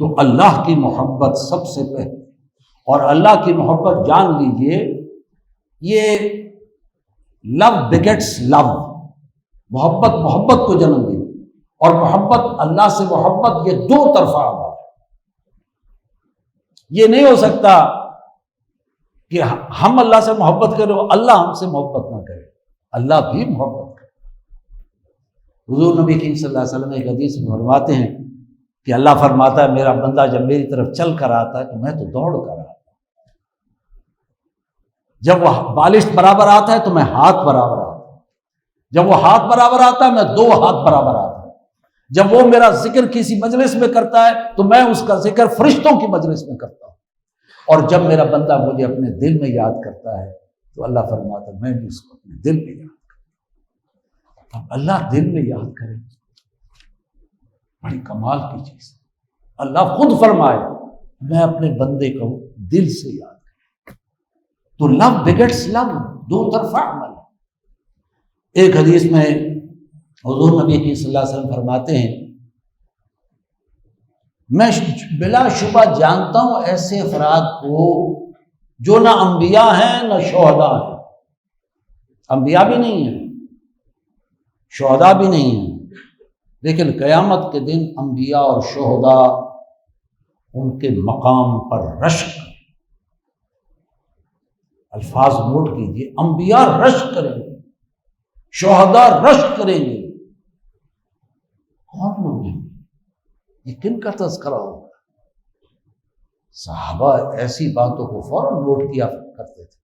تو اللہ کی محبت سب سے پہلے، اور اللہ کی محبت جان لیجئے یہ لو بگیٹس لو، محبت محبت کو جنم دے، اور محبت اللہ سے محبت یہ دو طرفہ عمل ہے۔ یہ نہیں ہو سکتا کہ ہم اللہ سے محبت کریں اور اللہ ہم سے محبت نہ کرے، اللہ بھی محبت کرے۔ حضور نبی کریم صلی اللہ علیہ وسلم ایک حدیث میں فرماتے ہیں کہ اللہ فرماتا ہے میرا بندہ جب میری طرف چل کر آتا ہے تو میں تو دوڑ کر آتا ہوں، جب وہ بالشت برابر آتا ہے تو میں ہاتھ برابر آتا ہوں، جب وہ ہاتھ برابر آتا ہے میں دو ہاتھ برابر آتا ہوں، جب وہ میرا ذکر کسی مجلس میں کرتا ہے تو میں اس کا ذکر فرشتوں کی مجلس میں کرتا ہوں، اور جب میرا بندہ مجھے اپنے دل میں یاد کرتا ہے تو اللہ فرماتا ہے میں بھی اس کو اپنے دل میں یاد کرتا ہوں۔ اللہ دل میں یاد کرے، بڑی کمال کی چیز ہے۔ اللہ خود فرمائے میں اپنے بندے کو دل سے یاد کروں، تو لو بگیٹس لو، دو طرفہ عمل ہے۔ ایک حدیث میں حضور نبی کی صلی اللہ علیہ وسلم فرماتے ہیں میں بلا شبہ جانتا ہوں ایسے افراد کو جو نہ انبیاء ہیں نہ شہداء ہیں، انبیاء بھی نہیں ہیں، شہداء بھی نہیں ہیں، لیکن قیامت کے دن انبیاء اور شہداء ان کے مقام پر رشک، الفاظ نوٹ کیجیے، انبیاء رشک کریں گے، شہداء رشک کریں گے۔ کون لوگ ہیں یہ؟ کن کا تذکرہ ہوگا؟ صحابہ ایسی باتوں کو فوراً نوٹ کیا کرتے تھے،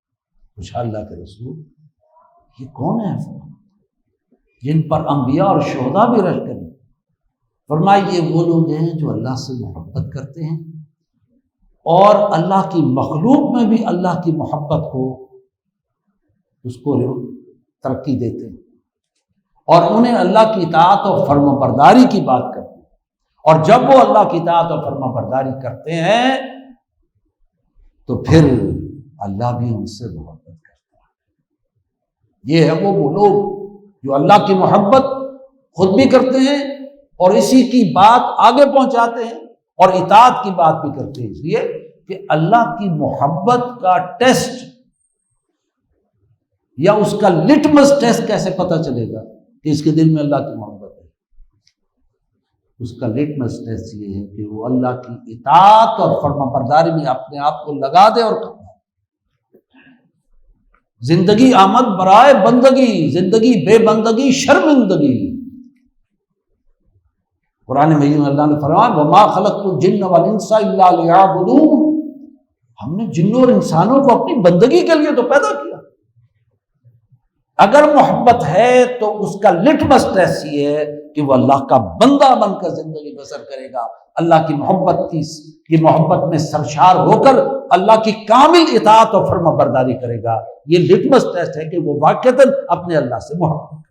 پوچھا اللہ کے رسول یہ کون ہے جن پر انبیاء اور شہداء بھی رشک کریں؟ فرمایا یہ وہ لوگ ہیں جو اللہ سے محبت کرتے ہیں اور اللہ کی مخلوق میں بھی اللہ کی محبت کو اس کو ترقی دیتے ہیں، اور انہیں اللہ کی اطاعت اور فرما برداری کی بات کرتے ہیں، اور جب وہ اللہ کی اطاعت اور فرما برداری کرتے ہیں تو پھر اللہ بھی ان سے محبت کرتا ہے۔ یہ ہے وہ لوگ جو اللہ کی محبت خود بھی کرتے ہیں اور اسی کی بات آگے پہنچاتے ہیں اور اطاعت کی بات بھی کرتے ہیں، اس لیے کہ اللہ کی محبت کا ٹیسٹ یا اس کا لٹمس ٹیسٹ کیسے پتہ چلے گا کہ اس کے دل میں اللہ کی محبت ہے؟ اس کا لٹمس ٹیسٹ یہ ہے کہ وہ اللہ کی اطاعت اور فرما برداری میں اپنے آپ کو لگا دے اور کرنا۔ زندگی آمد برائے بندگی، زندگی بے بندگی شرمندگی۔ قرآن مجید میں اللہ نے فرمایا وما خلقت الجن والانس الا لیعبدون، ہم نے جنوں اور انسانوں کو اپنی بندگی کے لیے تو پیدا کیا۔ اگر محبت ہے تو اس کا لٹمس ٹیسٹ یہ ہے کہ وہ اللہ کا بندہ بن کر زندگی بسر کرے گا، اللہ کی محبت میں سرشار ہو کر اللہ کی کامل اطاعت اور فرما برداری کرے گا۔ یہ لٹمس ٹیسٹ ہے کہ وہ واقعتاً اپنے اللہ سے محبت کرے۔